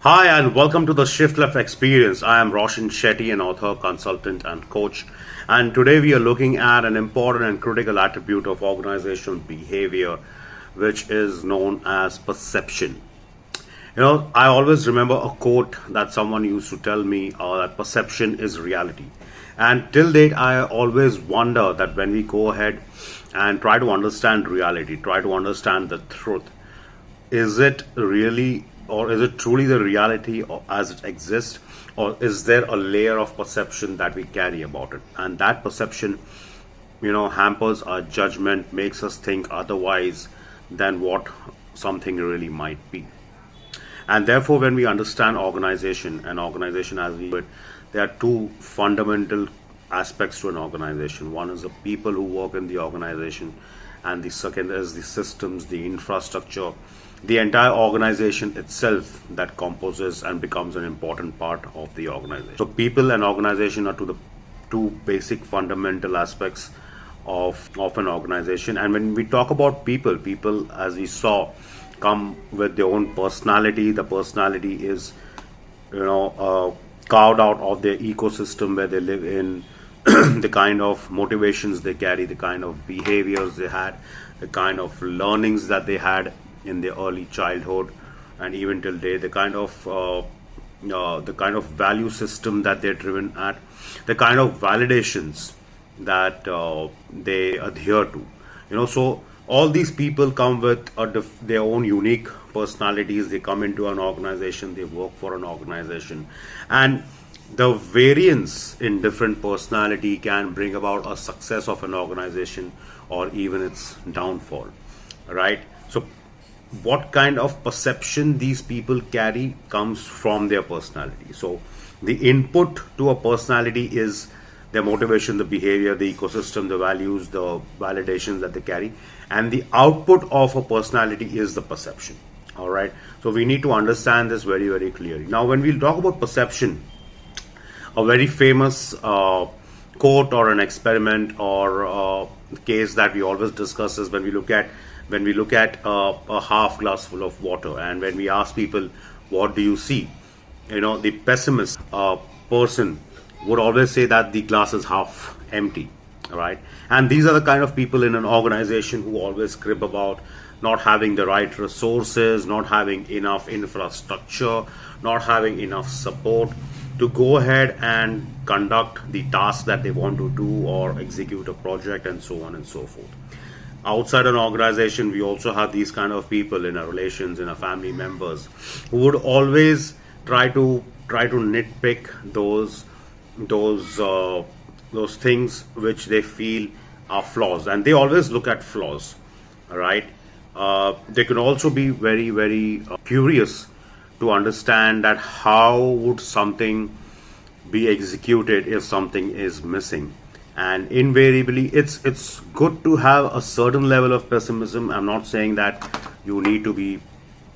Hi, and welcome to the Shift Left Experience. I am Roshan Shetty, an author, consultant, and coach. And today we are looking at an important and critical attribute of organizational behavior, which is known as perception. I always remember a quote that someone used to tell me that perception is reality. And till date, I always wonder that when we go ahead and try to understand reality, try to understand the truth, is it really or is it truly the reality as it exists, or is there a layer of perception that we carry about it, and that perception hampers our judgment, makes us think otherwise than what something really might be. And therefore, when we understand organization as we do it, there are two fundamental aspects to an organization. One is the people who work in the organization, and the second is the systems, the infrastructure, the entire organization itself that composes and becomes an important part of the organization. So people and organization are the two basic fundamental aspects of an organization. And when we talk about people, as we saw, come with their own personality. The personality is carved out of their ecosystem where they live in, the kind of motivations they carry, the kind of behaviors they had, the kind of learnings that they had in their early childhood and even till date, the kind of value system that they're driven at, the kind of validations that they adhere to. So all these people come with their own unique personalities. They come into an organization, they work for an organization, and the variance in different personality can bring about a success of an organization or even its downfall, right? So what kind of perception these people carry comes from their personality. So the input to a personality is their motivation, the behavior, the ecosystem, the values, the validations that they carry, and the output of a personality is the perception. All right, so we need to understand this very, very clearly. Now when we talk about perception, a very famous quote or an experiment or case that we always discuss is when we look at a half glass full of water, and when we ask people, what do you see? The pessimist person would always say that the glass is half empty, right? And these are the kind of people in an organization who always crib about not having the right resources, not having enough infrastructure, not having enough support to go ahead and conduct the task that they want to do or execute a project, and so on and so forth. Outside an organization, we also have these kind of people in our relations, in our family members, who would always try to nitpick those things which they feel are flaws, and they always look at flaws, right? They can also be very, very curious to understand that how would something be executed if something is missing. And invariably, it's good to have a certain level of pessimism. I'm not saying that you need to be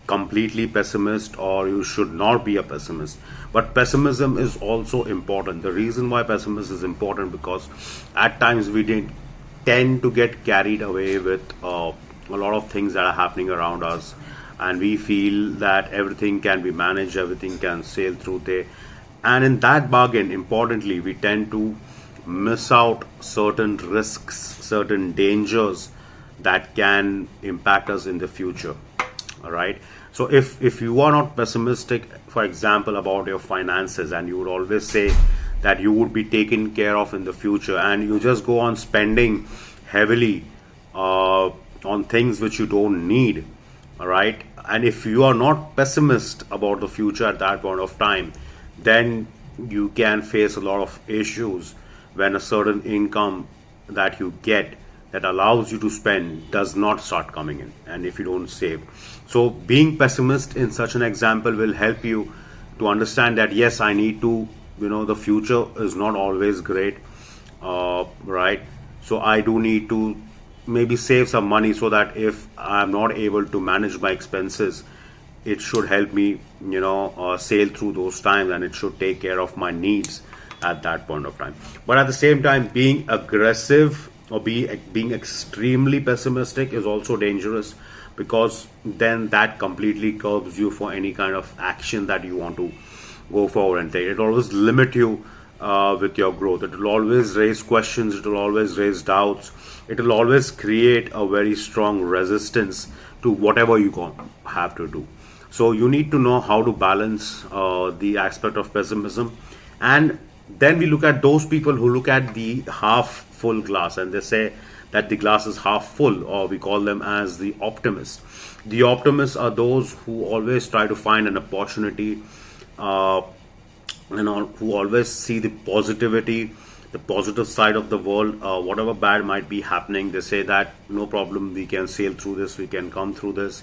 completely pessimist or you should not be a pessimist, but pessimism is also important. The reason why pessimism is important, because at times we tend to get carried away with a lot of things that are happening around us, and we feel that everything can be managed, everything can sail through there, and in that bargain, importantly, we tend to miss out certain risks, certain dangers that can impact us in the future. All right, so if you are not pessimistic, for example, about your finances, and you would always say that you would be taken care of in the future, and you just go on spending heavily on things which you don't need, all right, and if you are not pessimist about the future at that point of time, then you can face a lot of issues when a certain income that you get that allows you to spend does not start coming in, and if you don't save. So being pessimist in such an example will help you to understand that yes, I need to, the future is not always great, right? So I do need to maybe save some money so that if I'm not able to manage my expenses, it should help me, sail through those times, and it should take care of my needs at that point of time. But at the same time, being aggressive or being extremely pessimistic is also dangerous, because then that completely curbs you for any kind of action that you want to go forward and take. It always limit you with your growth. It will always raise questions. It will always raise doubts. It will always create a very strong resistance to whatever you have to do. So you need to know how to balance the aspect of pessimism. And then we look at those people who look at the half full glass, and they say that the glass is half full, or we call them as the optimists. The optimists are those who always try to find an opportunity, who always see the positivity, the positive side of the world. Whatever bad might be happening, they say that no problem, we can sail through this, we can come through this,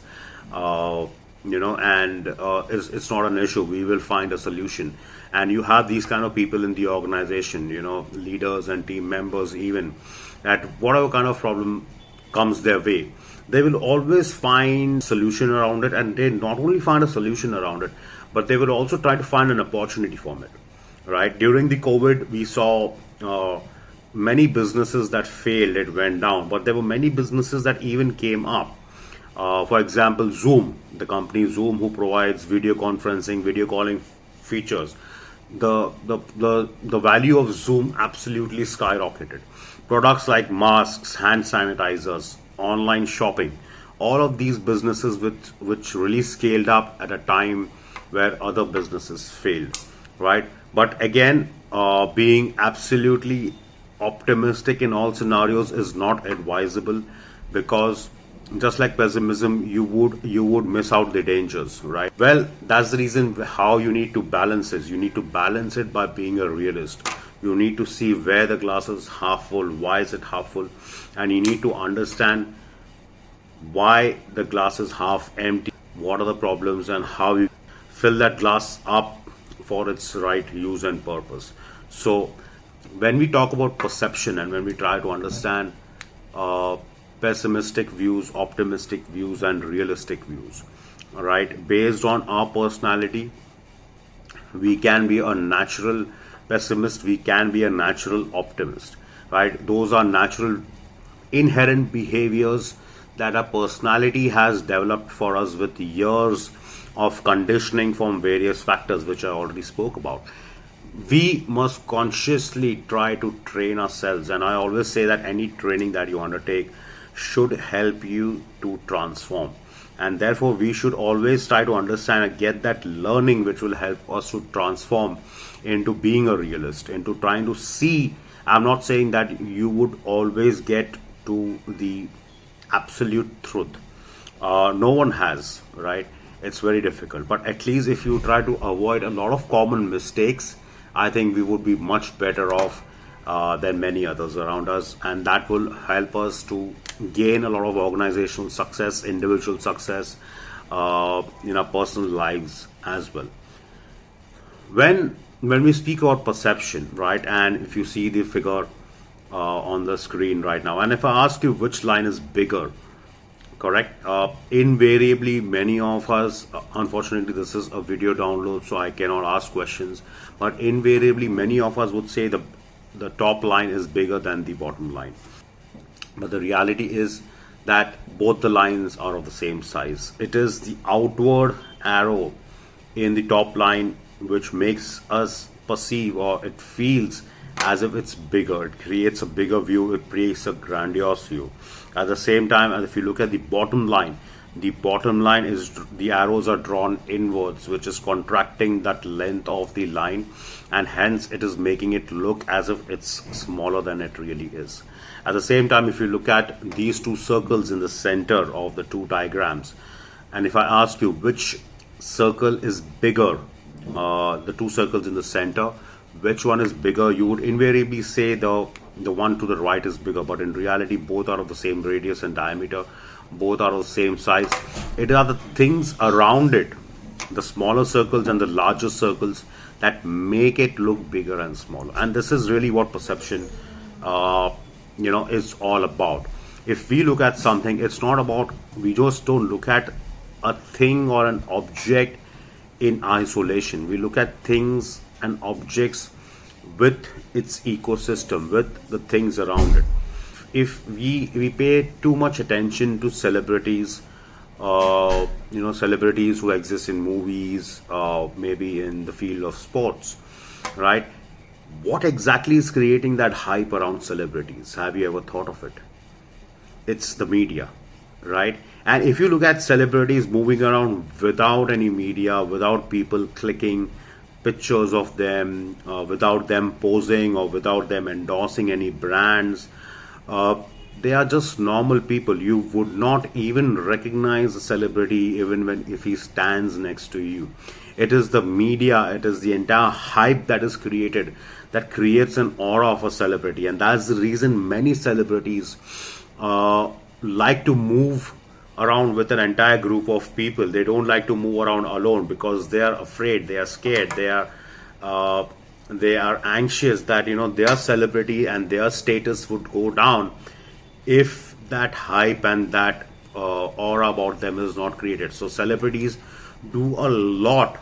and it's not an issue, we will find a solution. And you have these kind of people in the organization, leaders and team members even, that whatever kind of problem comes their way, they will always find solution around it. And they not only find a solution around it, but they will also try to find an opportunity from it, right? During the COVID, we saw many businesses that failed, it went down, but there were many businesses that even came up. For example, Zoom, the company Zoom, who provides video conferencing, video calling features. The value of Zoom absolutely skyrocketed. Products like masks, hand sanitizers, online shopping, all of these businesses which really scaled up at a time where other businesses failed, right? But again, being absolutely optimistic in all scenarios is not advisable, because just like pessimism, you would miss out the dangers, right? Well, that's the reason how you need to balance it. You need to balance it by being a realist. You need to see where the glass is half full, why is it half full, and you need to understand why the glass is half empty, what are the problems, and how you fill that glass up for its right use and purpose. So when we talk about perception, and when we try to understand pessimistic views, optimistic views, and realistic views, all right, based on our personality, we can be a natural pessimist, we can be a natural optimist, right? Those are natural inherent behaviors that our personality has developed for us with years of conditioning from various factors, which I already spoke about. We must consciously try to train ourselves, and I always say that any training that you undertake should help you to transform, and therefore we should always try to understand and get that learning which will help us to transform into being a realist, into trying to see. I'm not saying that you would always get to the absolute truth. No one has, right? It's very difficult, but at least if you try to avoid a lot of common mistakes, I think we would be much better off than many others around us, and that will help us to gain a lot of organizational success, individual success in our personal lives as well. When we speak about perception, right, and if you see the figure on the screen right now, and if I ask you which line is bigger, correct, invariably many of us, unfortunately this is a video download so I cannot ask questions, but invariably many of us would say the top line is bigger than the bottom line. But the reality is that both the lines are of the same size. It is the outward arrow in the top line which makes us perceive, or it feels as if it's bigger. It creates a bigger view, it creates a grandiose view. At the same time, as if you look at the bottom line is, the arrows are drawn inwards, which is contracting that length of the line, and hence it is making it look as if it's smaller than it really is. At the same time, if you look at these two circles in the center of the two diagrams, and if I ask you which circle is bigger, the two circles in the center, which one is bigger, you would invariably say the one to the right is bigger, but in reality both are of the same radius and diameter, both are of the same size. It are the things around it, the smaller circles and the larger circles, that make it look bigger and smaller. And this is really what perception is all about. If we look at something, it's not about, we just don't look at a thing or an object in isolation. We look at things and objects with its ecosystem, with the things around it. if we pay too much attention to celebrities, celebrities who exist in movies, maybe in the field of sports, right? What exactly is creating that hype around celebrities? Have you ever thought of it? It's the media, right? And if you look at celebrities moving around without any media, without people clicking pictures of them, without them posing or without them endorsing any brands, uh, they are just normal people. You would not even recognize a celebrity even when if he stands next to you. It is the media, it is the entire hype that is created that creates an aura of a celebrity, and that's the reason many celebrities like to move around with an entire group of people. They don't like to move around alone because they are afraid, they are scared, uh, they are anxious that their celebrity and their status would go down if that hype and that aura about them is not created. So celebrities do a lot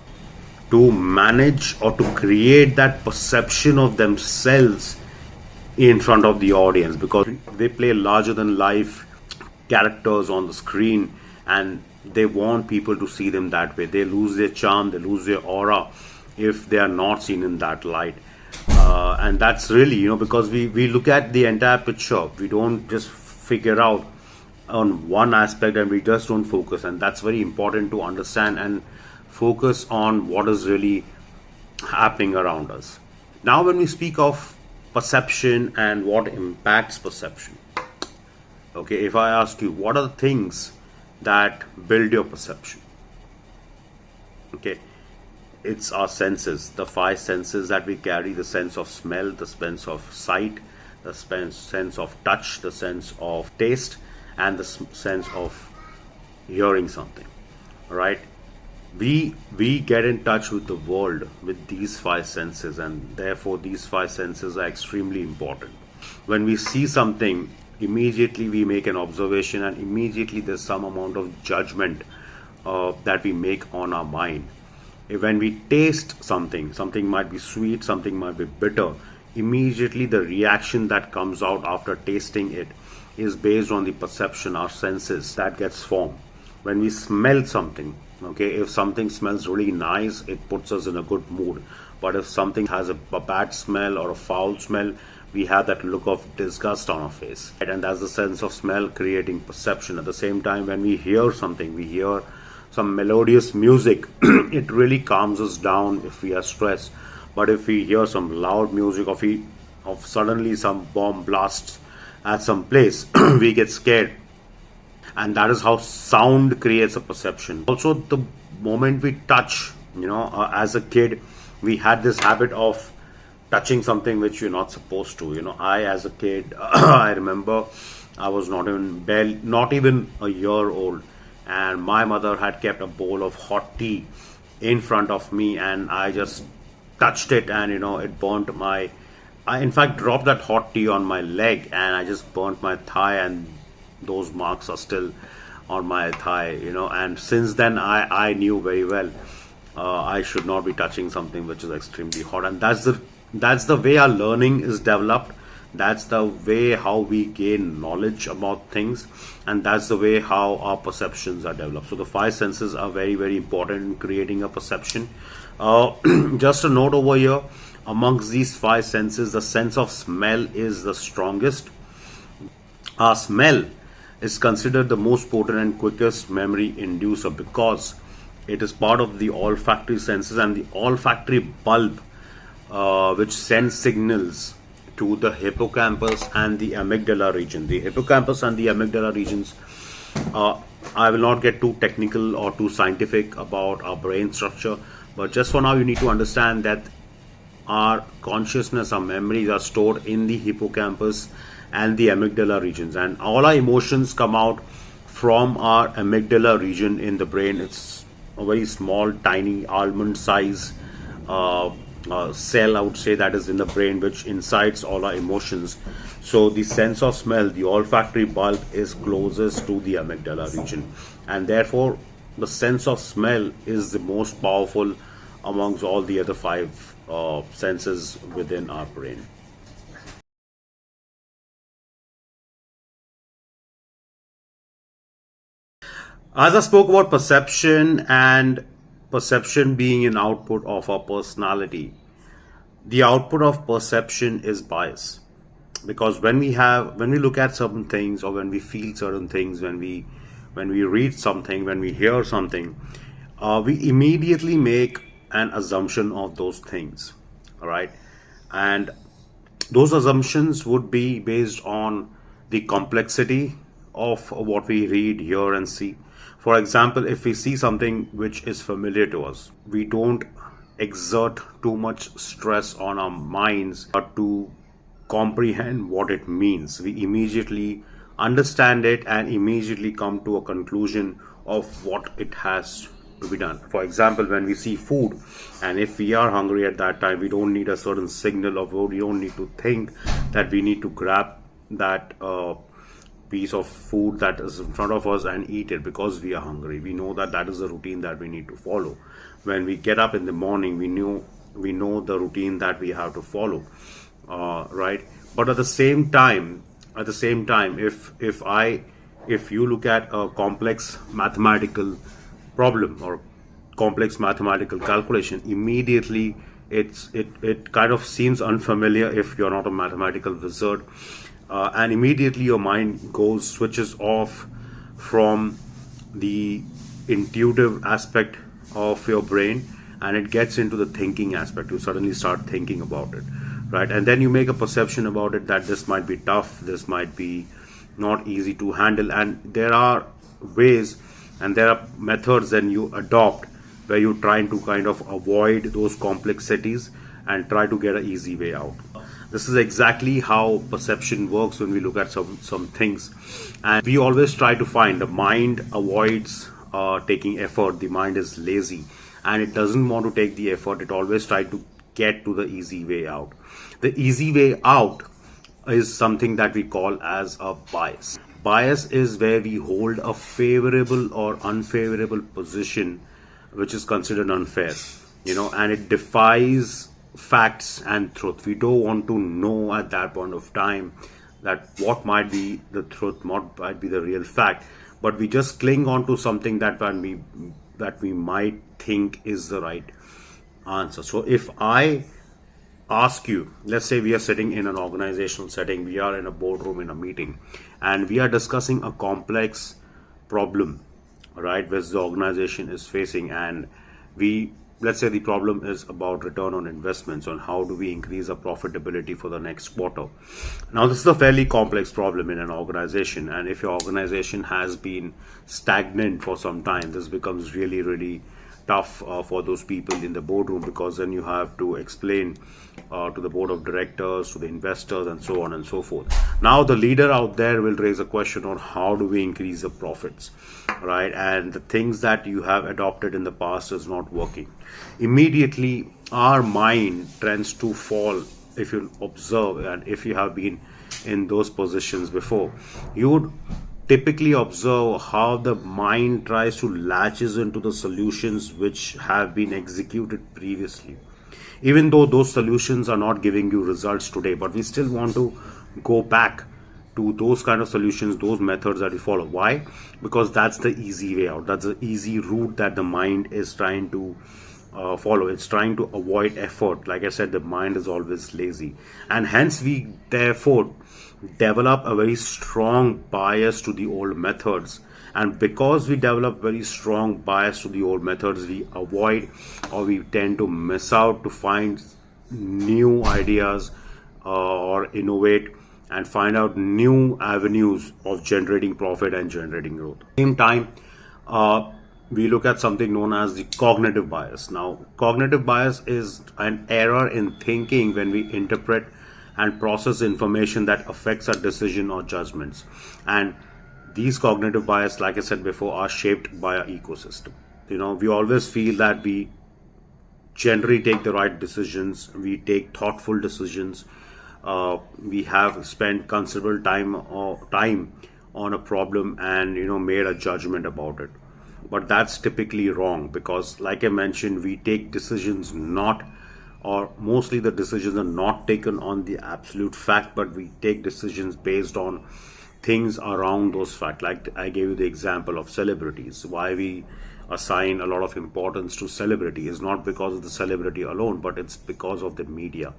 to manage or to create that perception of themselves in front of the audience, because they play larger than life characters on the screen, and they want people to see them that way. They lose their charm, they lose their aura if they are not seen in that light. And that's really, because we look at the entire picture, we don't just figure out on one aspect and we just don't focus. And that's very important to understand and focus on what is really happening around us. Now, when we speak of perception and what impacts perception, okay, if I ask you, what are the things that build your perception? Okay, it's our senses, the five senses that we carry: the sense of smell, the sense of sight, the sense of touch, the sense of taste, and the sense of hearing something, right? We get in touch with the world with these five senses, and therefore these five senses are extremely important. When we see something, immediately we make an observation, and immediately there's some amount of judgment that we make on our mind. When we taste something, something might be sweet, something might be bitter, immediately the reaction that comes out after tasting it is based on the perception, our senses, that gets formed. When we smell something, okay, if something smells really nice, it puts us in a good mood. But if something has a bad smell or a foul smell, we have that look of disgust on our face, right? And that's the sense of smell creating perception. At the same time, when we hear something, we hear some melodious music, it really calms us down if we are stressed. But if we hear some loud music, of suddenly some bomb blasts at some place, we get scared. And that is how sound creates a perception. Also, the moment we touch, as a kid, we had this habit of touching something which you're not supposed to. I, as a kid, I remember I was not even a year old, and my mother had kept a bowl of hot tea in front of me, and I just touched it, and it burnt my. I in fact dropped that hot tea on my leg, and I just burnt my thigh, and those marks are still on my thigh. And since then I knew very well I should not be touching something which is extremely hot, and that's the way our learning is developed. That's the way how we gain knowledge about things, and that's the way how our perceptions are developed. So the five senses are very, very important in creating a perception. Just a note over here, amongst these five senses, the sense of smell is the strongest. Our smell is considered the most potent and quickest memory inducer because it is part of the olfactory senses, and the olfactory bulb which sends signals to the hippocampus and the amygdala region. The hippocampus and the amygdala regions, I will not get too technical or too scientific about our brain structure, but just for now you need to understand that our consciousness, our memories are stored in the hippocampus and the amygdala regions, and all our emotions come out from our amygdala region in the brain. It's a very small, tiny, almond size cell, I would say, that is in the brain, which incites all our emotions. So the sense of smell, the olfactory bulb, is closest to the amygdala region, and therefore the sense of smell is the most powerful amongst all the other five senses within our brain. As I spoke about perception and perception being an output of our personality, the output of perception is bias. Because when we look at certain things, or when we feel certain things, when we read something, when we hear something, we immediately make an assumption of those things. All right. And those assumptions would be based on the complexity of what we read, hear, and see. For example, if we see something which is familiar to us, we don't exert too much stress on our minds to comprehend what it means. We immediately understand it and immediately come to a conclusion of what it has to be done. For example, when we see food, and if we are hungry at that time, we don't need a certain signal of food. We don't need to think that we need to grab that piece of food that is in front of us and eat it because we are hungry. We know that that is the routine that we need to follow. When we get up in the morning, we know the routine that we have to follow, right? But at the same time, if you look at a complex mathematical problem or complex mathematical calculation, immediately it kind of seems unfamiliar if you're not a mathematical wizard, and immediately your mind switches off from the intuitive aspect of your brain, and it gets into the thinking aspect. You suddenly start thinking about it, right? And then you make a perception about it that this might be tough, this might be not easy to handle, and there are ways and there are methods then you adopt where you're trying to kind of avoid those complexities and try to get an easy way out. This is exactly how perception works when we look at some things, and we always try to find, the mind avoids taking effort. The mind is lazy and it doesn't want to take the effort. It always tries to get to the easy way out. The easy way out is something that we call as a bias. Bias is where we hold a favorable or unfavorable position which is considered unfair, and it defies facts and truth. We don't want to know at that point of time that what might be the truth, what might be the real fact, but we just cling on to something that we might think is the right answer. So if I ask you, let's say we are sitting in an organizational setting, we are in a boardroom in a meeting, and we are discussing a complex problem, right, which the organization is facing, and let's say the problem is about return on investments, on how do we increase our profitability for the next quarter. Now, this is a fairly complex problem in an organization, and if your organization has been stagnant for some time, this becomes really, really tough for those people in the boardroom, because then you have to explain to the board of directors, to the investors, and so on and so forth. Now the leader out there will raise a question on how do we increase the profits, right? And the things that you have adopted in the past is not working. Immediately our mind tends to fall. If you observe, and if you have been in those positions before, you would typically observe how the mind tries to latches into the solutions which have been executed previously, even though those solutions are not giving you results today, but we still want to go back to those kind of solutions, those methods that we follow. Why? Because that's the easy way out. That's the easy route that the mind is trying to follow. It's trying to avoid effort. Like I said, the mind is always lazy, and hence we therefore develop a very strong bias to the old methods. And because we develop very strong bias to the old methods, we avoid, or we tend to miss out to find new ideas or innovate and find out new avenues of generating profit and generating growth. At the same time, we look at something known as the cognitive bias. Now, cognitive bias is an error in thinking when we interpret and process information that affects our decision or judgments. And these cognitive bias, like I said before, are shaped by our ecosystem. We always feel that we generally take the right decisions, we take thoughtful decisions, we have spent considerable time on a problem and made a judgment about it. But that's typically wrong, because like I mentioned, we take decisions mostly the decisions are not taken on the absolute fact, but we take decisions based on things around those facts. Like I gave you the example of celebrities. Why we assign a lot of importance to celebrity is not because of the celebrity alone, but it's because of the media.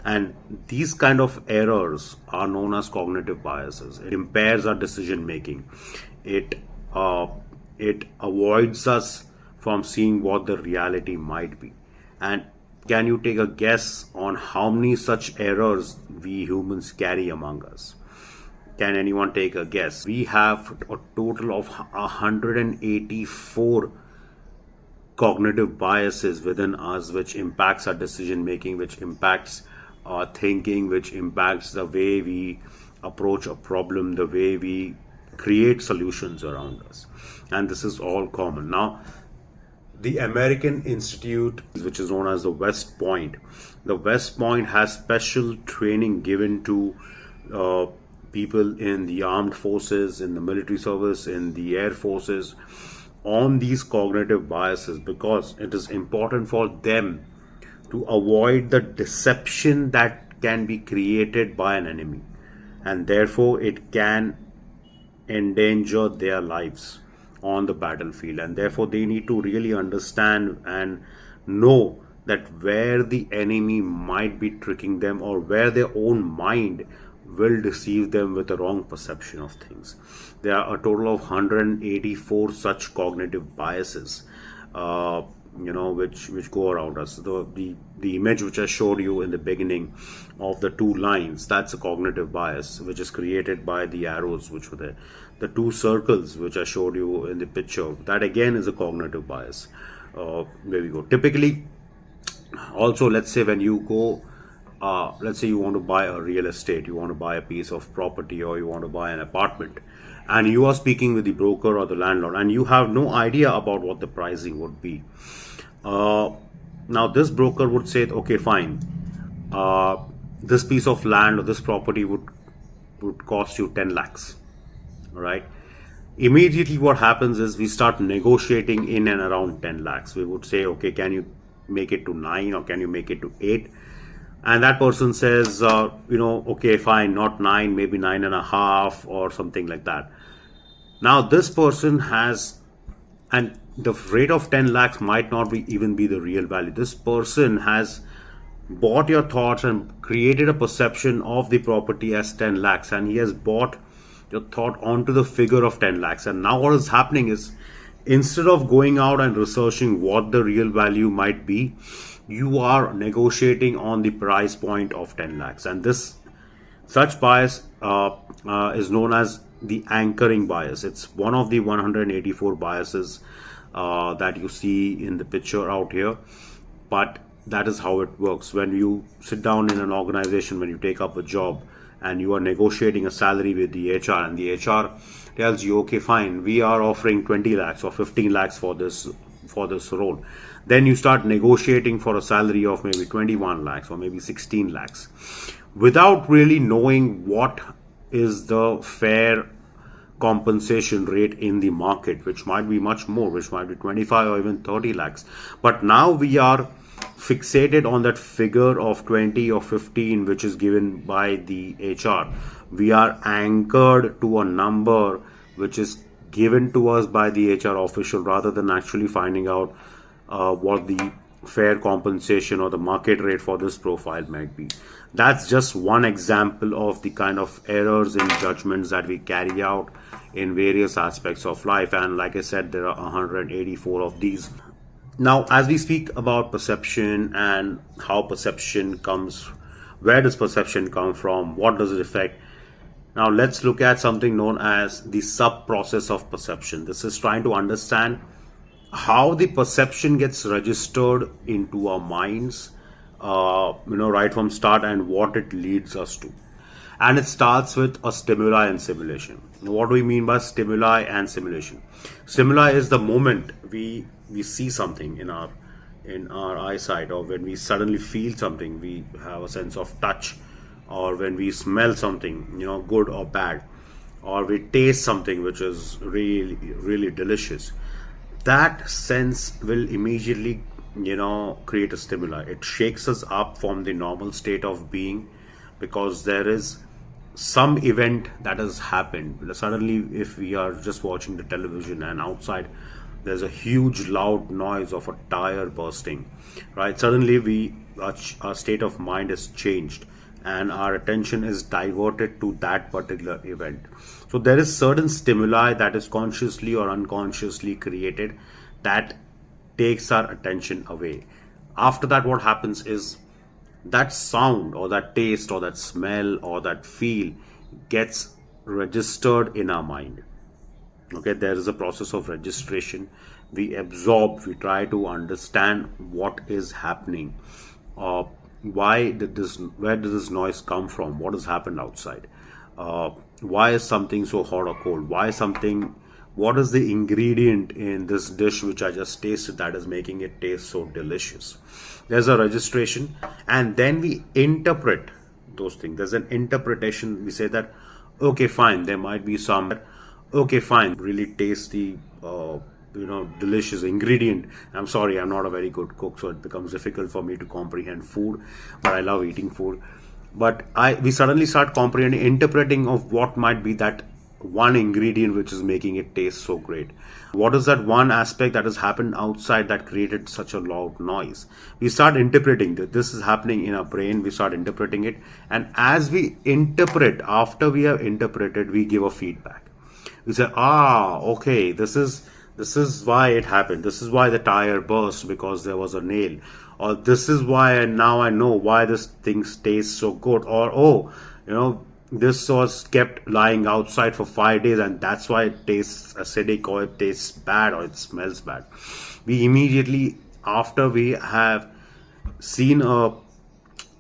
And these kind of errors are known as cognitive biases. It impairs our decision making. It uh, it avoids us from seeing what the reality might be. And can you take a guess on how many such errors we humans carry among us? Can anyone take a guess? We have a total of 184 cognitive biases within us, which impacts our decision making, which impacts our thinking, which impacts the way we approach a problem, the way we create solutions around us. And this is all common. Now, the American Institute, which is known as the West Point, the West Point has special training given to people in the armed forces, in the military service, in the air forces, on these cognitive biases, because it is important for them to avoid the deception that can be created by an enemy, and therefore it can endanger their lives on the battlefield. And therefore they need to really understand and know that where the enemy might be tricking them, or where their own mind will deceive them with a wrong perception of things. There are a total of 184 such cognitive biases, which go around us. The image which I showed you in the beginning of the two lines, that's a cognitive bias, which is created by the arrows which were there. The two circles which I showed you in the picture, that again is a cognitive bias. There we go. Typically, also, let's say when you go, let's say you want to buy a real estate, you want to buy a piece of property, or you want to buy an apartment, and you are speaking with the broker or the landlord, and you have no idea about what the pricing would be. Now this broker would say, okay, fine, this piece of land or this property would cost you 10 lakhs. All right. Immediately what happens is we start negotiating in and around 10 lakhs. We would say, okay, can you make it to 9, or can you make it to 8? And that person says, okay, fine, not 9, maybe 9.5 or something like that. Now this person has, and the rate of 10 lakhs might not be even be the real value. This person has bought your thoughts and created a perception of the property as 10 lakhs, and he has bought your thought onto the figure of 10 lakhs. And now what is happening is, instead of going out and researching what the real value might be, you are negotiating on the price point of 10 lakhs. And this such bias is known as the anchoring bias. It's one of the 184 biases that you see in the picture out here. But that is how it works. When you sit down in an organization, when you take up a job and you are negotiating a salary with the HR, and the HR tells you, okay, fine, we are offering 20 lakhs or 15 lakhs for this role. Then you start negotiating for a salary of maybe 21 lakhs or maybe 16 lakhs without really knowing what is the fair compensation rate in the market, which might be much more, which might be 25 or even 30 lakhs. But now we are fixated on that figure of 20 or 15, which is given by the HR. We are anchored to a number which is given to us by the HR official, rather than actually finding out what the fair compensation or the market rate for this profile might be. That's just one example of the kind of errors in judgments that we carry out in various aspects of life. And like I said, there are 184 of these. Now, as we speak about perception and how perception comes, where does perception come from? What does it affect? Now, let's look at something known as the sub-process of perception. This is trying to understand how the perception gets registered into our minds, right from start, and what it leads us to. And it starts with a stimuli and simulation. Now, what do we mean by stimuli and simulation? Stimuli is the moment we see something in our eyesight, or when we suddenly feel something, we have a sense of touch, or when we smell something, good or bad, or we taste something which is really, really delicious. That sense will immediately, create a stimuli. It shakes us up from the normal state of being, because there is some event that has happened. Suddenly, if we are just watching the television and outside there's a huge loud noise of a tire bursting, right? Suddenly our state of mind is changed and our attention is diverted to that particular event. So there is certain stimuli that is consciously or unconsciously created that takes our attention away. After that, what happens is that sound or that taste or that smell or that feel gets registered in our mind. Okay, there is a process of registration. We absorb, we try to understand what is happening. uh, where did this noise come from, what has happened outside, why is something so hot or cold, what is the ingredient in this dish which I just tasted that is making it taste so delicious. There's a registration, and then we interpret those things. There's an interpretation. We say that, okay, fine, there might be some, okay, fine, really tasty, delicious ingredient. I'm sorry, I'm not a very good cook, so it becomes difficult for me to comprehend food, but I love eating food. But we suddenly start comprehending, interpreting of what might be that one ingredient which is making it taste so great. What is that one aspect that has happened outside that created such a loud noise? We start interpreting that this is happening in our brain. We start interpreting it, and as we interpret, after we have interpreted, we give a feedback. We say, okay, this is why it happened. This is why the tire burst, because there was a nail. Or this is why, and now I know why this thing tastes so good. Or, oh, this was kept lying outside for 5 days and that's why it tastes acidic, or it tastes bad, or it smells bad. We immediately, after seen a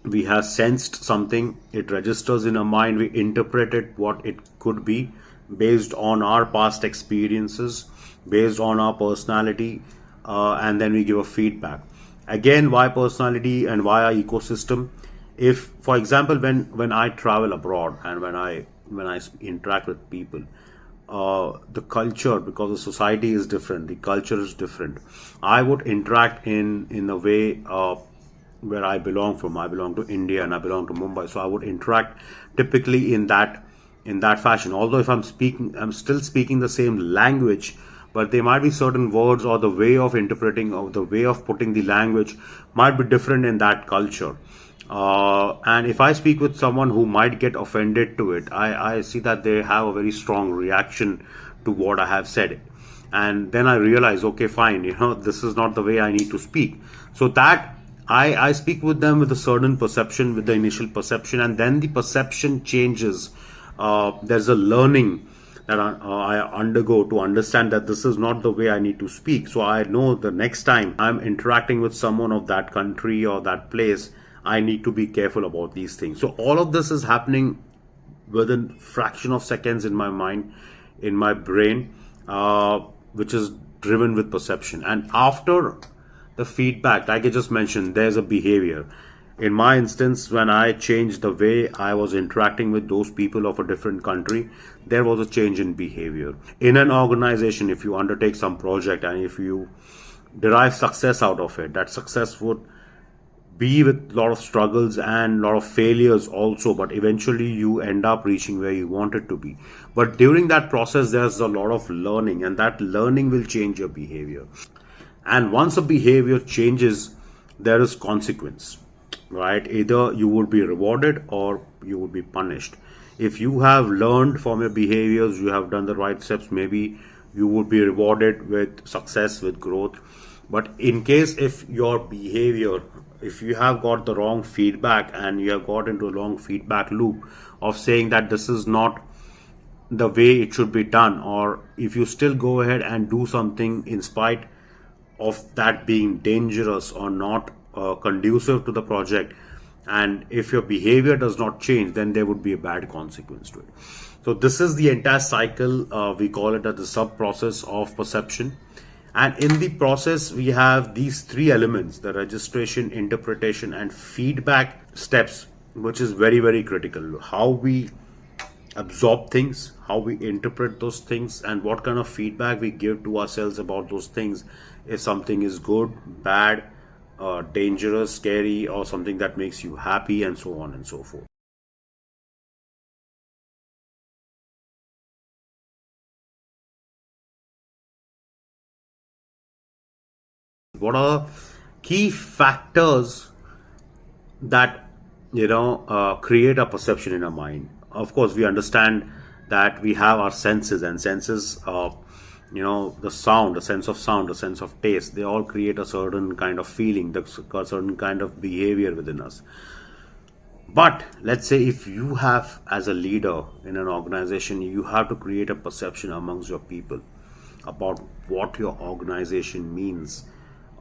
we have sensed something, it registers in our mind, we interpret it what it could be based on our past experiences, based on our personality, and then we give a feedback. Again, why personality and why our ecosystem? If, for example, when I travel abroad and when I interact with people, the culture, because the society is different, the culture is different, I would interact in a way where I belong from. I belong to India and I belong to Mumbai, so I would interact typically in that fashion. Although if I'm still speaking the same language, but there might be certain words or the way of interpreting or the way of putting the language might be different in that culture. And if I speak with someone who might get offended to it, I see that they have a very strong reaction to what I have said. And then I realize, okay, fine, this is not the way I need to speak. So that I speak with them with a certain perception, with the initial perception, and then the perception changes. There's a learning that I undergo to understand that this is not the way I need to speak. So I know the next time I'm interacting with someone of that country or that place, I need to be careful about these things. So all of this is happening within fraction of seconds in my mind, in my brain, which is driven with perception. And after the feedback, like I just mentioned, there's a behavior. In my instance, when I changed the way I was interacting with those people of a different country, there was a change in behavior. In an organization, if you undertake some project and if you derive success out of it, that success would be with a lot of struggles and a lot of failures also, but eventually you end up reaching where you want it to be. But during that process, there's a lot of learning, and that learning will change your behavior. And once a behavior changes, there is consequence, right? Either you would be rewarded or you would be punished. If you have learned from your behaviors, you have done the right steps, maybe you would be rewarded with success, with growth. But in case if your behavior, if you have got the wrong feedback and you have got into a long feedback loop of saying that this is not the way it should be done, or if you still go ahead and do something in spite of that being dangerous or not conducive to the project, and if your behavior does not change, then there would be a bad consequence to it. So this is the entire cycle. We call it as the sub process of perception. And in the process, we have these three elements: the registration, interpretation, and feedback steps, which is very, very critical. How we absorb things, how we interpret those things, and what kind of feedback we give to ourselves about those things. If something is good, bad, dangerous, scary, or something that makes you happy, and so on and so forth. What are key factors that create a perception in our mind? Of course, we understand that we have our senses, and senses, the sound, the sense of sound, the sense of taste, they all create a certain kind of feeling, a certain kind of behavior within us. But let's say if you have, as a leader in an organization, you have to create a perception amongst your people about what your organization means,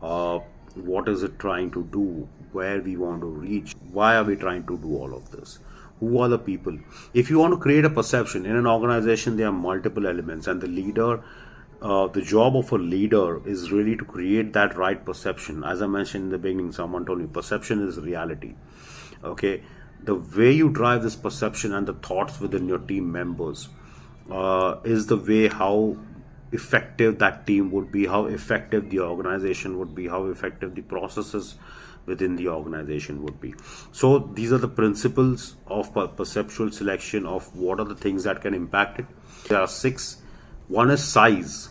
what is it trying to do, where we want to reach, why are we trying to do all of this, who are the people. If you want to create a perception in an organization, there are multiple elements, and the job of a leader is really to create that right perception. As I mentioned in the beginning, someone told me perception is reality. Okay, the way you drive this perception and the thoughts within your team members is the way how effective that team would be, how effective the organization would be, how effective the processes within the organization would be. So these are the principles of perceptual selection, of what are the things that can impact it. There are 6. One is size.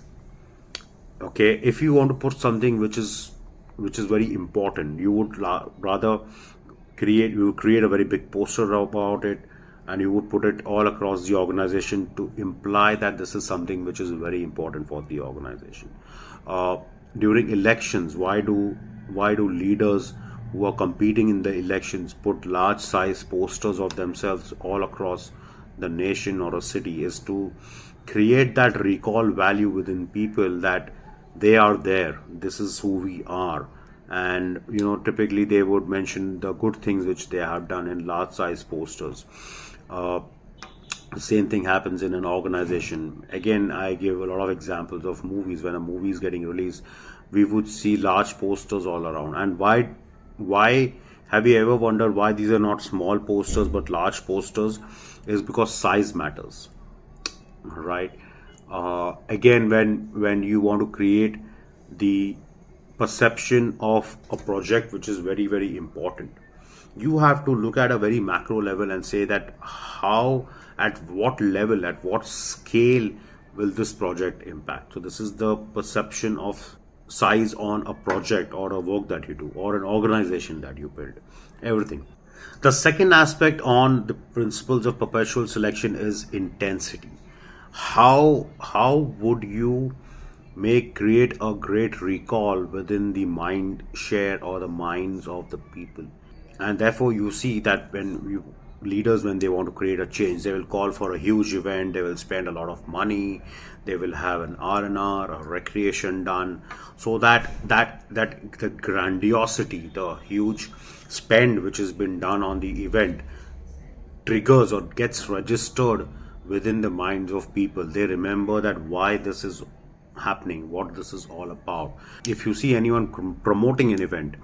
Okay, if you want to put something which is very important, you would rather create a very big poster about it, and you would put it all across the organization to imply that this is something which is very important for the organization. During elections, why do leaders who are competing in the elections put large size posters of themselves all across the nation or a city? Is to create that recall value within people that they are there, this is who we are. And typically they would mention the good things which they have done in large size posters. The same thing happens in an organization. Again, I give a lot of examples of movies. When a movie is getting released, we would see large posters all around. And why have you ever wondered why these are not small posters but large posters? Is because size matters, right? Again, when you want to create the perception of a project which is very, very important, you have to look at a very macro level and say that at what level, at what scale will this project impact. So this is the perception of size on a project or a work that you do or an organization that you build, everything. The second aspect on the principles of perpetual selection is intensity. How would you create a great recall within the mind share or the minds of the people? And therefore you see that leaders, when they want to create a change, they will call for a huge event, they will spend a lot of money, they will have an R&R, a recreation done, so that the grandiosity, the huge spend which has been done on the event triggers or gets registered within the minds of people. They remember that why this is happening, what this is all about. If you see anyone promoting an event,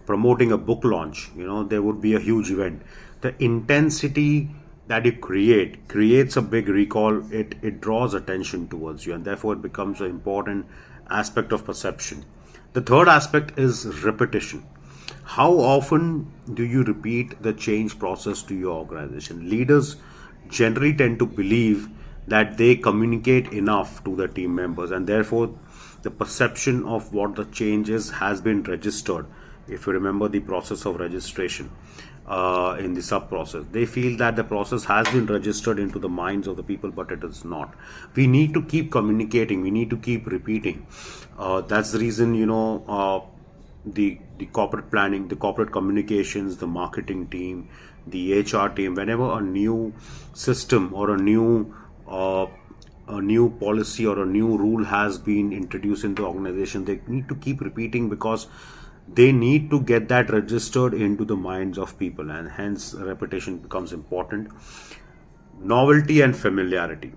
promoting a book launch, there would be a huge event. The intensity that you creates a big recall. It draws attention towards you, and therefore it becomes an important aspect of perception. The third aspect is repetition. How often do you repeat the change process to your organization? Leaders generally tend to believe that they communicate enough to the team members, and therefore the perception of what the change is has been registered. If you remember the process of registration in the sub process, they feel that the process has been registered into the minds of the people, but it is not. We need to keep communicating, we need to keep repeating. That's the reason the corporate planning, the corporate communications, the marketing team, the HR team, whenever a new system or a new policy or a new rule has been introduced into the organization, they need to keep repeating, because they need to get that registered into the minds of people, and hence repetition becomes important. Novelty and familiarity.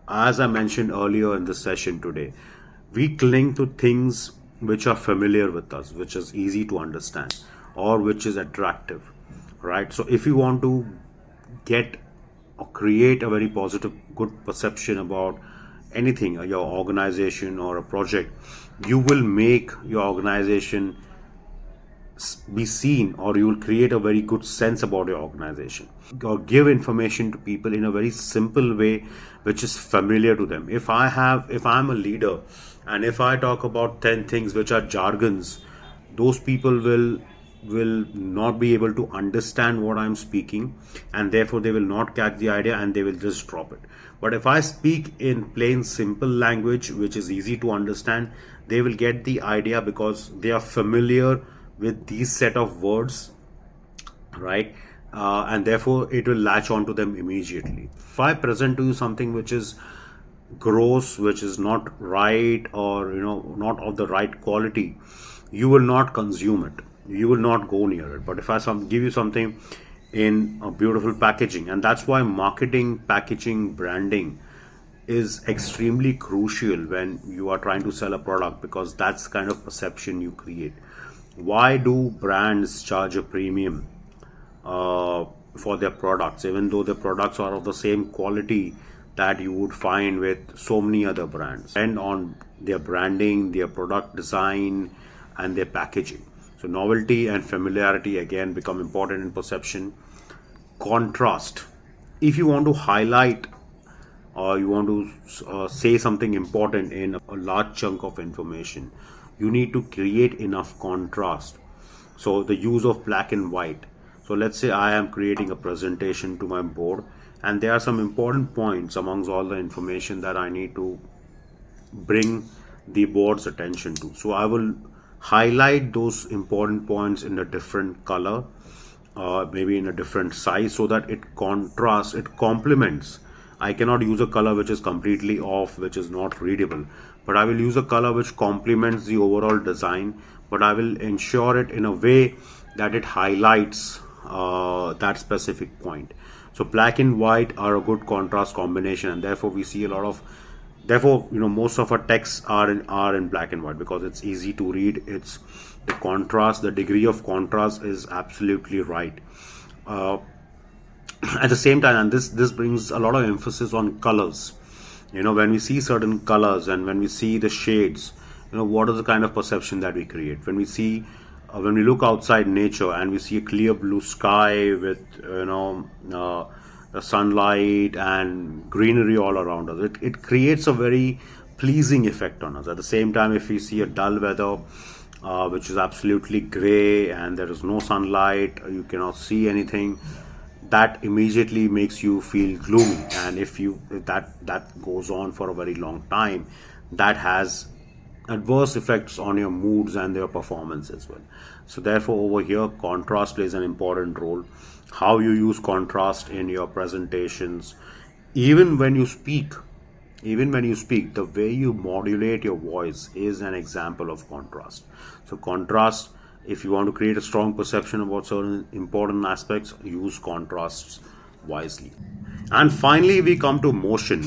As I mentioned earlier in the session today, we cling to things which are familiar with us, which is easy to understand, or which is attractive, right? So if you want to get or create a very positive, good perception about anything, your organization or a project, you will make your organization be seen, or you will create a very good sense about your organization, or give information to people in a very simple way which is familiar to them. If I'm a leader And if I talk about 10 things which are jargons, those people will not be able to understand what I'm speaking, and therefore they will not catch the idea and they will just drop it. But if I speak in plain simple language which is easy to understand, they will get the idea because they are familiar with these set of words, right? And therefore it will latch on to them immediately. If I present to you something which is gross, which is not right, or not of the right quality, you will not consume it, you will not go near it. But if I give you something in a beautiful packaging, and that's why marketing, packaging, branding is extremely crucial when you are trying to sell a product, because that's the kind of perception you create. Why do brands charge a premium for their products, even though the products are of the same quality that you would find with so many other brands, and on their branding, their product design, and their packaging? So novelty and familiarity again become important in perception. Contrast. If you want to highlight or you want to say something important in a large chunk of information, you need to create enough contrast. So the use of black and white. So let's say I am creating a presentation to my board, and there are some important points amongst all the information that I need to bring the board's attention to. So I will highlight those important points in a different color, maybe in a different size, so that it contrasts, it complements. I cannot use a color which is completely off, which is not readable, but I will use a color which complements the overall design, but I will ensure it in a way that it highlights that specific point. So black and white are a good contrast combination, and therefore we see a lot of, therefore most of our texts are in black and white because it's easy to read. It's the contrast, the degree of contrast is absolutely right. At the same time, and this brings a lot of emphasis on colors. When we see certain colors and when we see the shades, what is the kind of perception that we create when we see when we look outside nature and we see a clear blue sky with the sunlight and greenery all around us. It creates a very pleasing effect on us. At the same time, if we see a dull weather, which is absolutely gray and there is no sunlight, you cannot see anything, that immediately makes you feel gloomy. And if that goes on for a very long time, that has adverse effects on your moods and your performance as well. So therefore over here, contrast plays an important role. How you use contrast in your presentations, even when you speak, the way you modulate your voice is an example of contrast. So contrast, if you want to create a strong perception about certain important aspects, use contrasts wisely. And finally, we come to motion.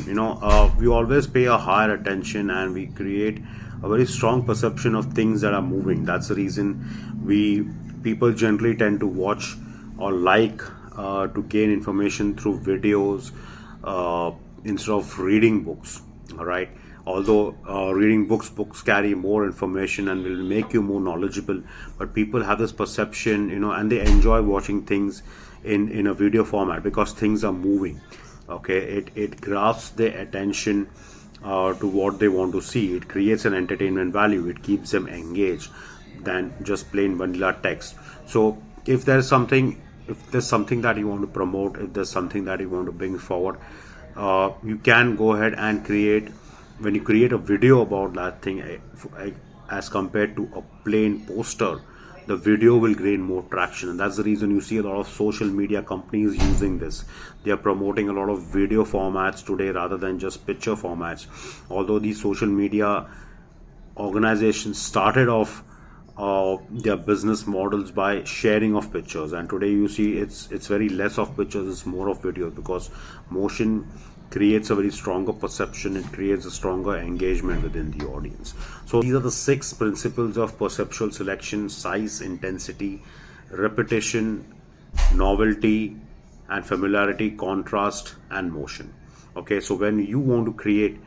We always pay a higher attention and we create a very strong perception of things that are moving. That's the reason people generally tend to watch or to gain information through videos instead of reading books. All right. Although reading books carry more information and will make you more knowledgeable, but people have this perception, and they enjoy watching things in a video format because things are moving. Okay, it grasps their attention to what they want to see. It creates an entertainment value. It keeps them engaged than just plain vanilla text. So if there's something that you want to promote, if there's something that you want to bring forward, you can go ahead and when you create a video about that thing, as compared to a plain poster, the video will gain more traction. And that's the reason you see a lot of social media companies using this. They are promoting a lot of video formats today rather than just picture formats. Although these social media organizations started off their business models by sharing of pictures, and today you see it's very less of pictures, it's more of videos, because motion creates a very stronger perception. It creates a stronger engagement within the audience. So these are the 6 principles of perceptual selection: size, intensity, repetition, novelty and familiarity, contrast and motion. Okay, so when you want to create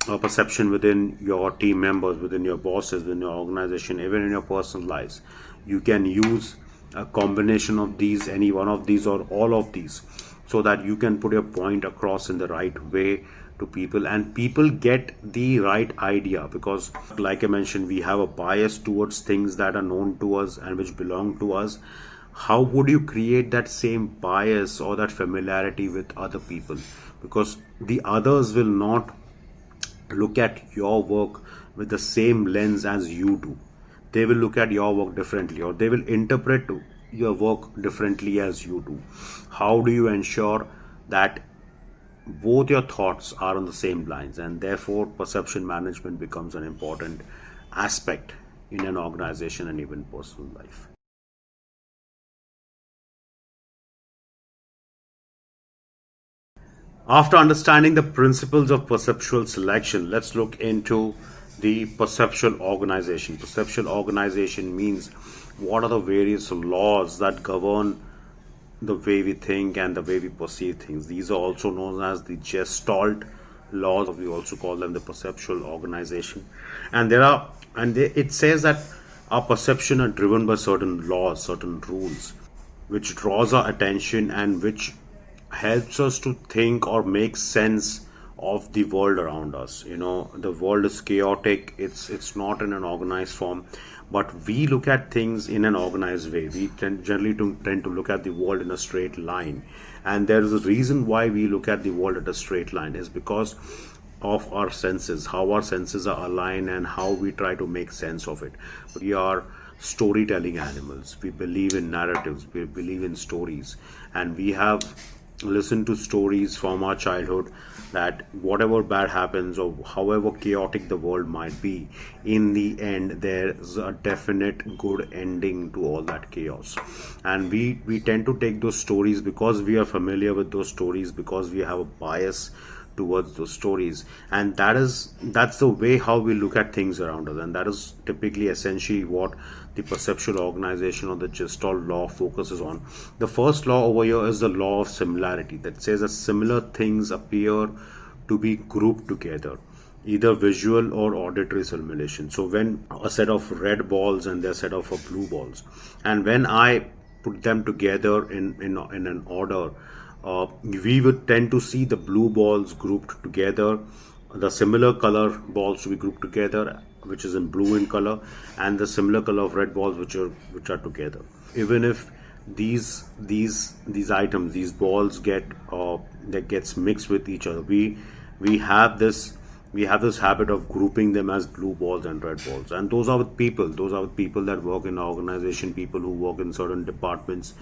a perception within your team members, within your bosses, within your organization, even in your personal lives, you can use a combination of these, any one of these or all of these, so that you can put your point across in the right way to people, and people get the right idea, because like I mentioned, we have a bias towards things that are known to us and which belong to us. How would you create that same bias or that familiarity with other people? Because the others will not look at your work with the same lens as you do. They will look at your work differently, or they will interpret your work differently as you do. How do you ensure that both your thoughts are on the same lines? And therefore perception management becomes an important aspect in an organization and even personal life. After understanding the principles of perceptual selection, let's look into the perceptual organization. Perceptual organization means what are the various laws that govern the way we think and the way we perceive things. These are also known as the Gestalt laws. We also call them the perceptual organization. And it says that our perception are driven by certain laws, certain rules, which draws our attention and which helps us to think or make sense of the world around us. The world is chaotic. It's not in an organized form, but we look at things in an organized way. We generally tend to look at the world in a straight line, and there is a reason why we look at the world at a straight line is because of our senses, how our senses are aligned and how we try to make sense of it. We are storytelling animals. We believe in narratives, we believe in stories, and we have listened to stories from our childhood that whatever bad happens or however chaotic the world might be, in the end there's a definite good ending to all that chaos. And we tend to take those stories because we are familiar with those stories, because we have a bias towards those stories, and that's the way how we look at things around us. And that is typically essentially what the perceptual organization or the Gestalt law focuses on. The first law over here is the law of similarity, that says that similar things appear to be grouped together, either visual or auditory simulation. So when a set of red balls and their set of blue balls, and when I put them together in an order, we would tend to see the blue balls grouped together, the similar color balls to be grouped together, which is in blue in color, and the similar color of red balls which are together. Even if these items, these balls that gets mixed with each other, we have this habit of grouping them as blue balls and red balls. And those are with people that work in organization, people who work in certain departments,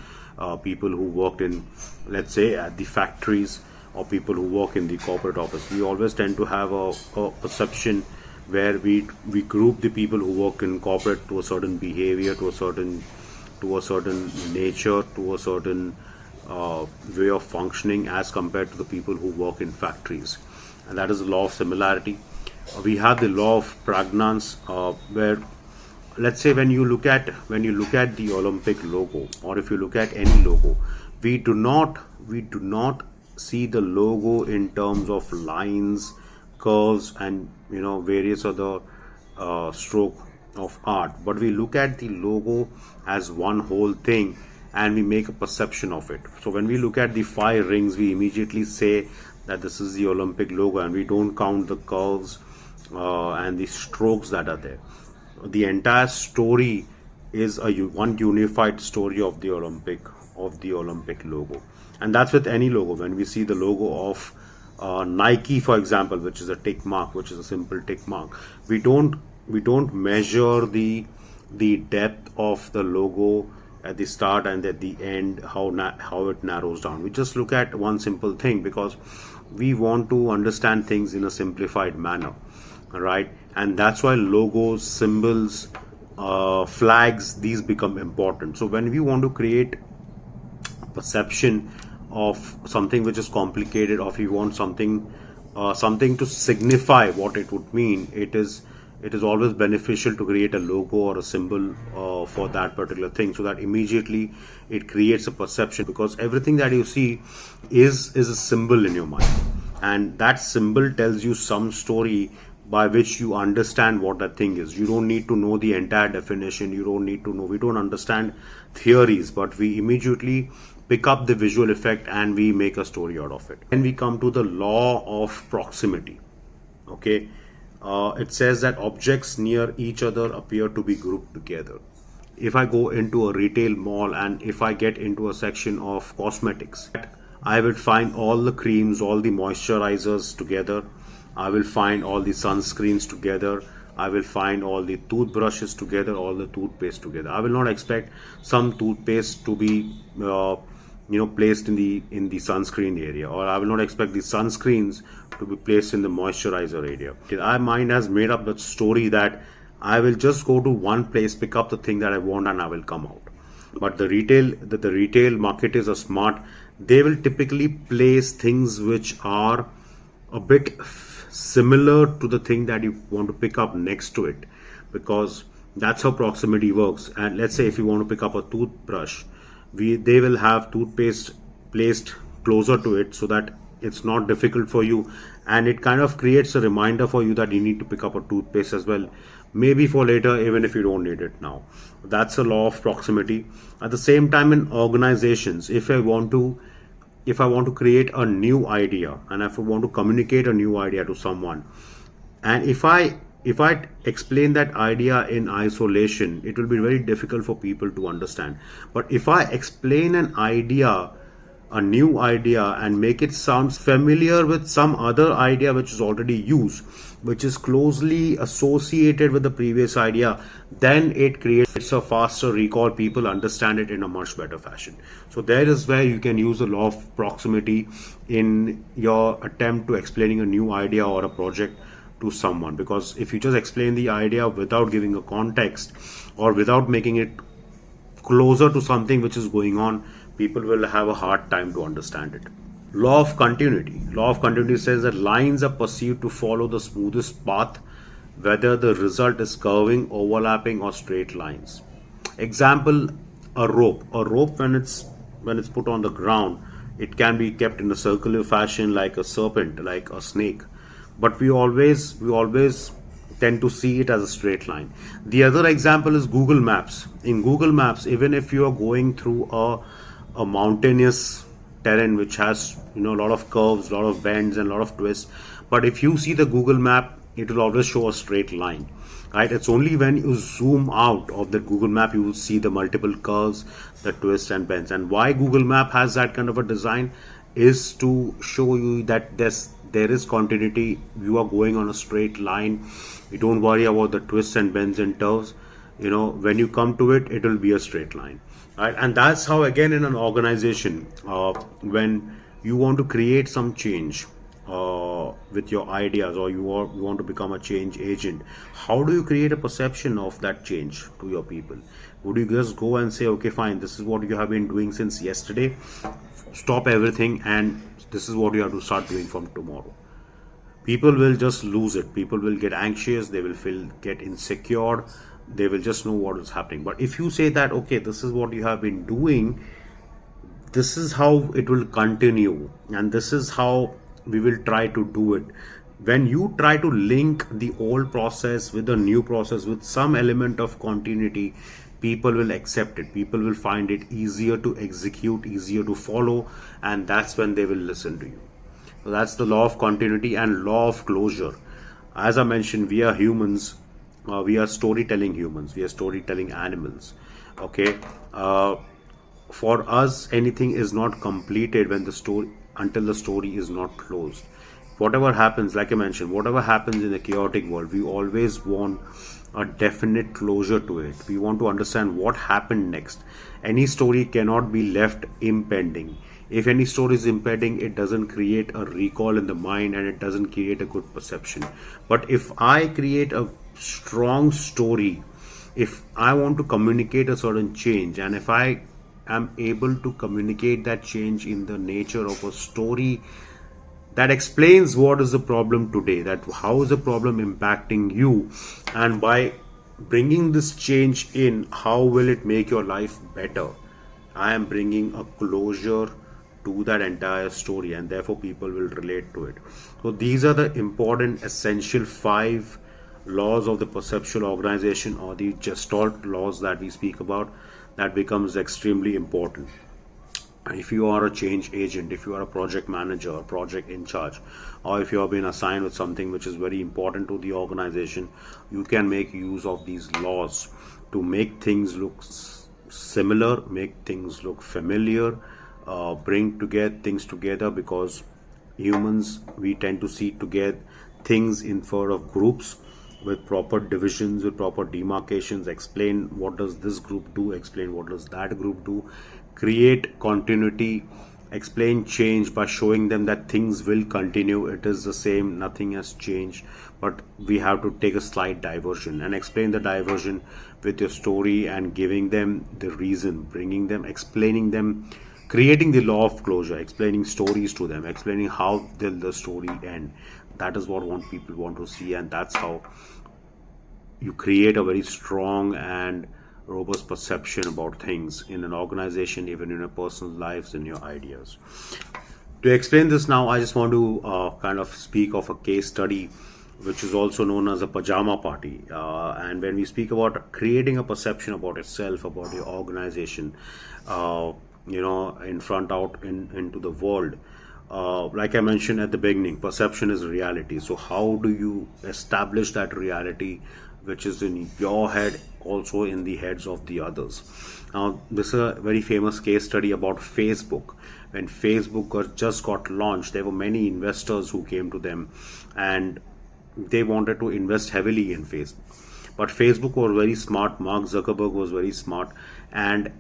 people who worked in, let's say, at the factories, or people who work in the corporate office. We always tend to have a perception where we group the people who work in corporate to a certain behavior, to a certain nature, to a certain way of functioning, as compared to the people who work in factories. And that is the law of similarity. We have the law of pragnance, where, let's say, when you look at the Olympic logo, or if you look at any logo, we do not see the logo in terms of lines, curves, and various other stroke of art, but we look at the logo as one whole thing, and we make a perception of it. So when we look at the 5 rings, we immediately say that this is the Olympic logo, and we don't count the curves and the strokes that are there. The entire story is one unified story of the Olympic logo. And that's with any logo. When we see the logo of Nike, for example, which is a tick mark, which is a simple tick mark, we don't measure the depth of the logo at the start and at the end, how it narrows down. We just look at one simple thing because we want to understand things in a simplified manner, right? And that's why logos, symbols, flags, these become important. So when we want to create perception of something which is complicated, or if you want something to signify what it would mean, it is always beneficial to create a logo or a symbol for that particular thing, so that immediately it creates a perception, because everything that you see is a symbol in your mind, and that symbol tells you some story by which you understand what that thing is. You don't need to know the entire definition. You don't need to know. We don't understand theories, but we immediately pick up the visual effect and we make a story out of it. And we come to the law of proximity. Okay, it says that objects near each other appear to be grouped together. If I go into a retail mall and if I get into a section of cosmetics, I will find all the creams, all the moisturizers together. I will find all the sunscreens together. I will find all the toothbrushes together, all the toothpaste together. I will not expect some toothpaste to be placed in the sunscreen area, or I will not expect the sunscreens to be placed in the moisturizer area. Our mind has made up that story that I will just go to one place, pick up the thing that I want, and I will come out. But the retail marketers are smart. They will typically place things which are a bit similar to the thing that you want to pick up next to it, because that's how proximity works. And let's say if you want to pick up a toothbrush, they will have toothpaste placed closer to it so that it's not difficult for you, and it kind of creates a reminder for you that you need to pick up a toothpaste as well, maybe for later, even if you don't need it now. That's a law of proximity. At the same time, in organizations, if I want to create a new idea, and if I want to communicate a new idea to someone, and if I explain that idea in isolation, it will be very difficult for people to understand. But if I explain a new idea, and make it sound familiar with some other idea which is already used, which is closely associated with the previous idea, then it creates a faster recall. People understand it in a much better fashion. So there is where you can use the law of proximity in your attempt to explaining a new idea or a project to someone, because if you just explain the idea without giving a context or without making it closer to something which is going on, people will have a hard time to understand it. Law of continuity. Law of continuity says that lines are perceived to follow the smoothest path, whether the result is curving, overlapping, or straight lines. Example: a rope. A rope, when it's put on the ground, it can be kept in a circular fashion, like a serpent, like a snake. But we always tend to see it as a straight line. The other example is Google Maps. In Google Maps, even if you are going through a mountainous terrain which has a lot of curves, a lot of bends, and a lot of twists, but if you see the Google Map, it will always show a straight line, right? It's only when you zoom out of the Google Map you will see the multiple curves, the twists and bends. And why Google Map has that kind of a design is to show you that there is continuity. You are going on a straight line. You don't worry about the twists and bends and curves. When you come to it, it will be a straight line. Right? And that's how, again, in an organization, when you want to create some change with your ideas, or you want to become a change agent, how do you create a perception of that change to your people? Would you just go and say, okay, fine, this is what you have been doing since yesterday, stop everything, and this is what you have to start doing from tomorrow? People will just lose it. People will get anxious. They will get insecure. They will just know what is happening. But if you say that, okay, this is what you have been doing, this is how it will continue, and this is how we will try to do it. When you try to link the old process with the new process with some element of continuity, people will accept it. People will find it easier to execute, easier to follow, and that's when they will listen to you. So that's the law of continuity and law of closure. As I mentioned, we are humans. We are storytelling humans. We are storytelling animals. Okay. For us, anything is not completed until the story is not closed. Whatever happens, like I mentioned, whatever happens in the chaotic world, we always want a definite closure to it. We want to understand what happened next. Any story cannot be left impending. If any story is impending, it doesn't create a recall in the mind, and it doesn't create a good perception. But if I create a strong story, if I want to communicate a certain change, and if I am able to communicate that change in the nature of a story that explains what is the problem today, that how is the problem impacting you, and by bringing this change in, how will it make your life better, I am bringing a closure to that entire story, and therefore people will relate to it. So these are the important essential 5 laws of the perceptual organization, or the Gestalt laws that we speak about, that becomes extremely important. If you are a change agent, if you are a project manager or project in charge, or if you have been assigned with something which is very important to the organization, you can make use of these laws to make things look similar, make things look familiar, bring together things together, because humans, we tend to see together things in sort of groups with proper divisions, with proper demarcations, explain what does this group do, explain what does that group do, create continuity, explain change by showing them that things will continue, it is the same, nothing has changed, but we have to take a slight diversion, and explain the diversion with your story and giving them the reason, bringing them, explaining them, creating the law of closure, explaining stories to them, explaining how will the story end. That is what people want to see, and that's how you create a very strong and robust perception about things in an organization, even in your personal lives, in your ideas. To explain this now, I just want to kind of speak of a case study which is also known as a pajama party. And when we speak about creating a perception about yourself, about your organization, in front out into the world. Like I mentioned at the beginning, perception is reality. So how do you establish that reality which is in your head, also in the heads of the others? Now, this is a very famous case study about Facebook. When Facebook just got launched, there were many investors who came to them, and they wanted to invest heavily in Facebook. But Facebook was very smart, Mark Zuckerberg was very smart, and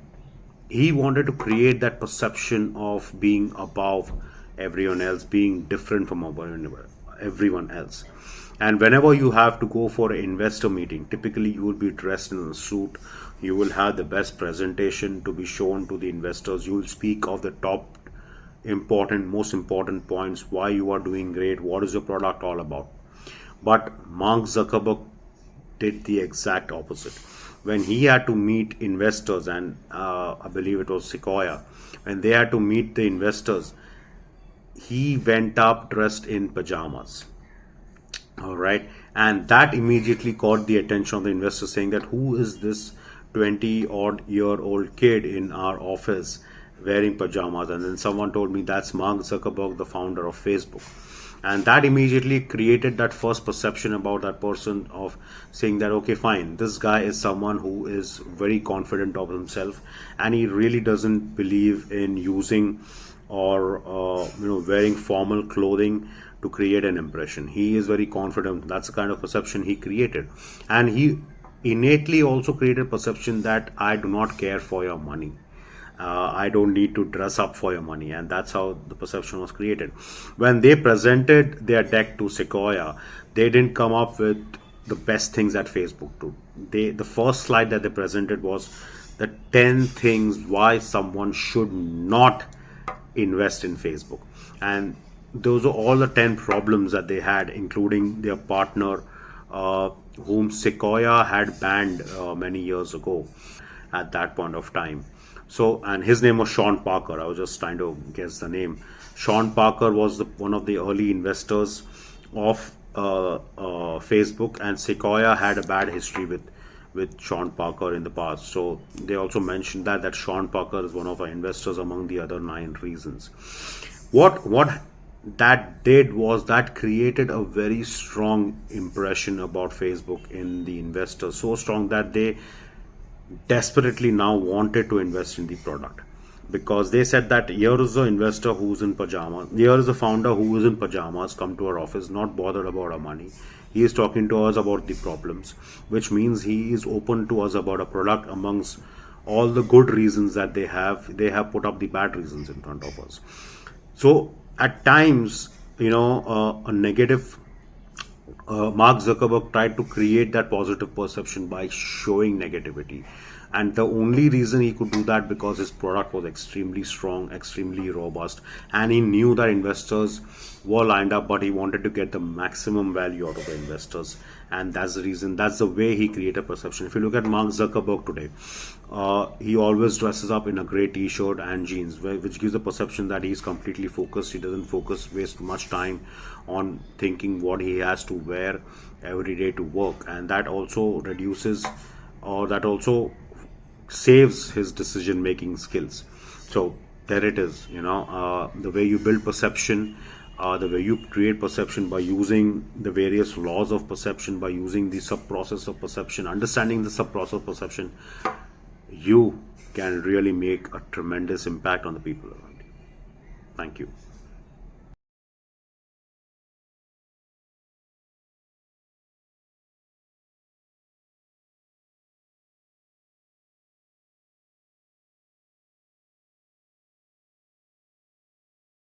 he wanted to create that perception of being above everyone else, being different from everyone else. And whenever you have to go for an investor meeting, typically you will be dressed in a suit, you will have the best presentation to be shown to the investors, you will speak of the top most important points, why you are doing great, what is your product all about. But Mark Zuckerberg did the exact opposite. When he had to meet investors, and I believe it was Sequoia, when they had to meet the investors, he went up dressed in pajamas. All right. And that immediately caught the attention of the investors, saying that who is this 20-odd-year-old kid in our office wearing pajamas? And then someone told me that's Mark Zuckerberg, the founder of Facebook. And that immediately created that first perception about that person, of saying that, okay, fine, this guy is someone who is very confident of himself, and he really doesn't believe in using or wearing formal clothing to create an impression. He is very confident. That's the kind of perception he created. And he innately also created perception that I do not care for your money. I don't need to dress up for your money. And that's how the perception was created. When they presented their deck to Sequoia, they didn't come up with the best things that Facebook do. The first slide that they presented was the 10 things why someone should not invest in Facebook. And those are all the 10 problems that they had, including their partner, whom Sequoia had banned many years ago at that point of time. So, and his name was Sean Parker. I was just trying to guess the name. Sean Parker was one of the early investors of Facebook, and Sequoia had a bad history with Sean Parker in the past. So they also mentioned that Sean Parker is one of our investors among the other 9 reasons. What that did was that created a very strong impression about Facebook in the investors, so strong that they desperately now wanted to invest in the product, because they said that here is the investor who's in pajamas, here is the founder who is in pajamas, come to our office, not bothered about our money. He is talking to us about the problems, which means he is open to us about a product. Amongst all the good reasons that they have put up the bad reasons in front of us. So at times, a negative, Mark Zuckerberg tried to create that positive perception by showing negativity, And the only reason he could do that because his product was extremely strong, extremely robust, and he knew that investors were lined up, but he wanted to get the maximum value out of the investors. And that's the reason, that's the way he created perception. If you look at Mark Zuckerberg today, he always dresses up in a gray t-shirt and jeans, which gives the perception that he's completely focused. He doesn't waste much time on thinking what he has to wear every day to work, and that also reduces, or that also saves his decision making skills. So there it is, the way you build perception, the way you create perception by using the various laws of perception, by using the sub process of perception, understanding the sub process of perception, you can really make a tremendous impact on the people around you. Thank you.